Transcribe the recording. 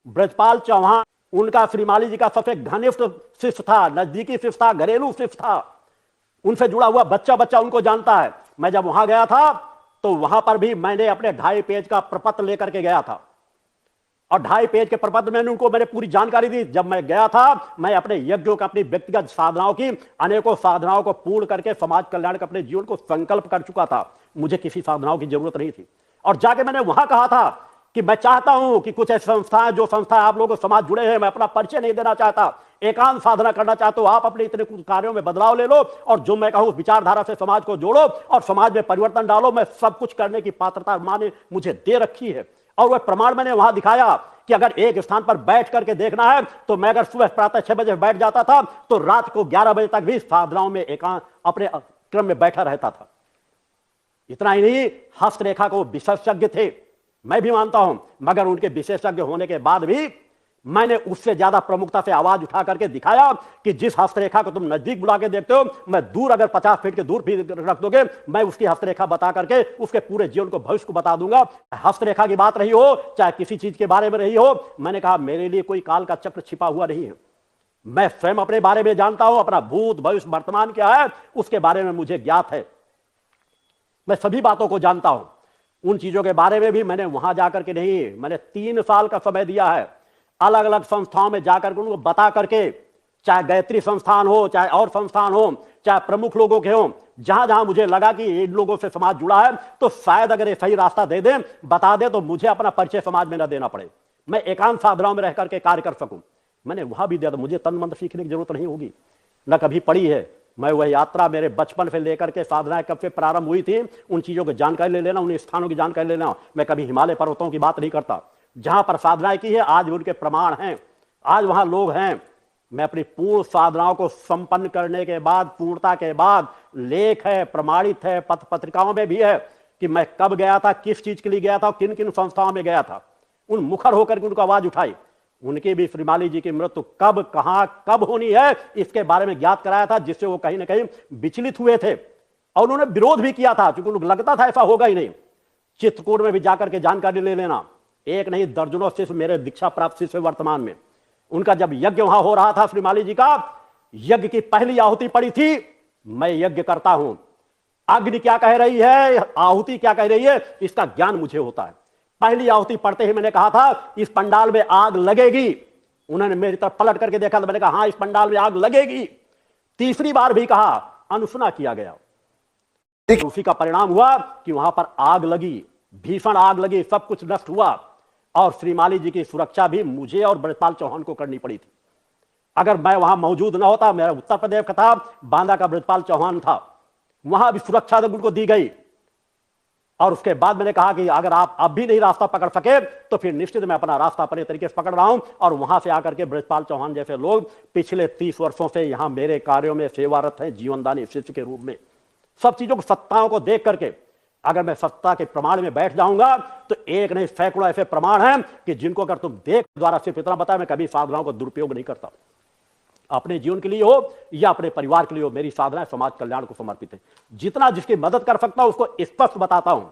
ब्रजपाल चौहान उनका श्रीमाली जी का सबसे घनिष्ठ शिष्य था, नजदीकी शिष्य था, घरेलू शिष्य था, उनसे जुड़ा हुआ बच्चा बच्चा उनको जानता है। मैं जब वहां गया था तो वहां पर भी मैंने अपने 2.5 पेज का प्रपत्र लेकर के गया था और 2.5 पेज के प्रपत्र में उनको मैंने पूरी जानकारी दी। जब मैं गया था मैं अपने यज्ञों का, अपनी व्यक्तिगत साधनाओं की, अनेकों साधनाओं को पूर्ण करके समाज कल्याण का अपने जीवन को संकल्प कर चुका था। मुझे किसी साधनाओं की जरूरत नहीं थी। और जाके मैंने वहां कहा था कि मैं चाहता हूं कि कुछ ऐसी संस्थाएं, जो संस्थाएं आप लोगों को समाज जुड़े हैं, मैं अपना परिचय नहीं देना चाहता, एकांत साधना करना चाहता हूं। आप अपने इतने कुछ कार्यों में बदलाव ले लो और जो मैं कहूं विचारधारा से समाज को जोड़ो और समाज में परिवर्तन डालो। मैं सब कुछ करने की पात्रता मां ने मुझे दे रखी है। और वह प्रमाण मैंने वहां दिखाया कि अगर एक स्थान पर बैठ करके देखना है तो मैं अगर सुबह प्रातः 6 बजे बैठ जाता था तो रात को 11 बजे तक भी साधनाओं में एकांत अपने क्रम में बैठा रहता था। इतना ही नहीं, हस्तरेखा को विशेषज्ञ थे, मैं भी मानता हूं, मगर उनके विशेषज्ञ होने के बाद भी मैंने उससे ज्यादा प्रमुखता से आवाज उठा करके दिखाया कि जिस हस्तरेखा को तुम नजदीक बुला के देखते हो, मैं दूर अगर 50 फीट के दूर भी रख दोगे, मैं उसकी हस्तरेखा बता करके उसके पूरे जीवन को, भविष्य को बता दूंगा। हस्तरेखा की बात रही हो, चाहे किसी चीज के बारे में रही हो, मैंने कहा मेरे लिए कोई काल का चक्र छिपा हुआ नहीं है। मैं स्वयं अपने बारे में जानता हूं, अपना भूत भविष्य वर्तमान क्या है उसके बारे में मुझे ज्ञात है। मैं सभी बातों को जानता हूं। उन चीजों के बारे में भी मैंने वहां जाकर के नहीं, मैंने 3 साल का समय दिया है, अलग अलग संस्थाओं में जाकर के उनको बता करके, चाहे गायत्री संस्थान हो, चाहे और संस्थान हो, चाहे प्रमुख लोगों के हो, जहां जहां मुझे लगा कि इन लोगों से समाज जुड़ा है तो शायद अगर ये सही रास्ता दे दे, बता दे, तो मुझे अपना परिचय समाज में न देना पड़े, मैं एकांत साधनाओं में रह करके कार्य कर सकूं। मैंने वहां भी दिया था। मुझे तन मंत्र सीखने की जरूरत नहीं होगी, न कभी पड़ी है। मैं वह यात्रा मेरे बचपन से लेकर के साधनाएं कब से प्रारंभ हुई थी, उन चीजों की जानकारी ले लेना, उन स्थानों की जानकारी ले लेना। मैं कभी हिमालय पर्वतों की बात नहीं करता, जहां पर साधनाएं की है आज उनके प्रमाण हैं, आज वहां लोग हैं। मैं अपनी पूर्ण साधनाओं को संपन्न करने के बाद, पूर्णता के बाद, लेख है, प्रमाणित है, पत्र पत्रिकाओं में भी है कि मैं कब गया था, किस चीज के लिए गया था, किन किन संस्थाओं में गया था। उन मुखर होकर के उनको आवाज उठाई। उनकी भी श्रीमाली जी की मृत्यु कब, कहां, कब होनी है इसके बारे में ज्ञात कराया था, जिससे वो कहीं ना कहीं विचलित हुए थे और उन्होंने विरोध भी किया था, क्योंकि उनको लगता था ऐसा होगा ही नहीं। चित्रकूट में भी जाकर के जानकारी ले लेना, एक नहीं दर्जनों शिष्य मेरे दीक्षा प्राप्त शिष्य वर्तमान में। उनका जब यज्ञ वहां हो रहा था श्रीमाली जी का, यज्ञ की पहली आहुति पड़ी थी, मैं यज्ञ करता हूं, अग्नि क्या कह रही है, आहुति क्या कह रही है, इसका ज्ञान मुझे होता है। पहली आहुति पढ़ते ही मैंने कहा था इस पंडाल में आग लगेगी। उन्होंने मेरी तरफ पलट करके देखा तो मैंने कहा हां इस पंडाल में आग लगेगी। तीसरी बार भी कहा, अनसुना किया गया। उसी का परिणाम हुआ कि वहां पर आग लगी, भीषण आग लगी, सब कुछ नष्ट हुआ और श्रीमाली जी की सुरक्षा भी मुझे और ब्रजपाल चौहान को करनी पड़ी थी। अगर मैं वहां मौजूद न होता, मेरा उत्तर प्रदेश का था, बांदा का ब्रजपाल चौहान था, वहां भी सुरक्षा उनको दी गई। और उसके बाद मैंने कहा कि अगर आप अब भी नहीं रास्ता पकड़ सके तो फिर निश्चित मैं अपना रास्ता अपने तरीके से पकड़ रहा हूं। और वहां से आकर के ब्रजपाल चौहान जैसे लोग पिछले 30 वर्षों से यहां मेरे कार्यों में सेवारत हैं, जीवनदानी शिष्य के रूप में। सब चीजों को, सत्ताओं को देख करके अगर मैं सत्ता के प्रमाण में बैठ जाऊंगा तो एक नहीं सैकड़ों ऐसे प्रमाण हैं कि जिनको अगर तुम देख द्वारा सिर्फ इतना बताया, मैं कभी साधनाओं को दुरुपयोग नहीं करता। अपने जीवन के लिए हो या अपने परिवार के लिए हो, मेरी साधना समाज कल्याण को समर्पित है। जितना जिसकी मदद कर सकता हूं उसको स्पष्ट बताता हूं।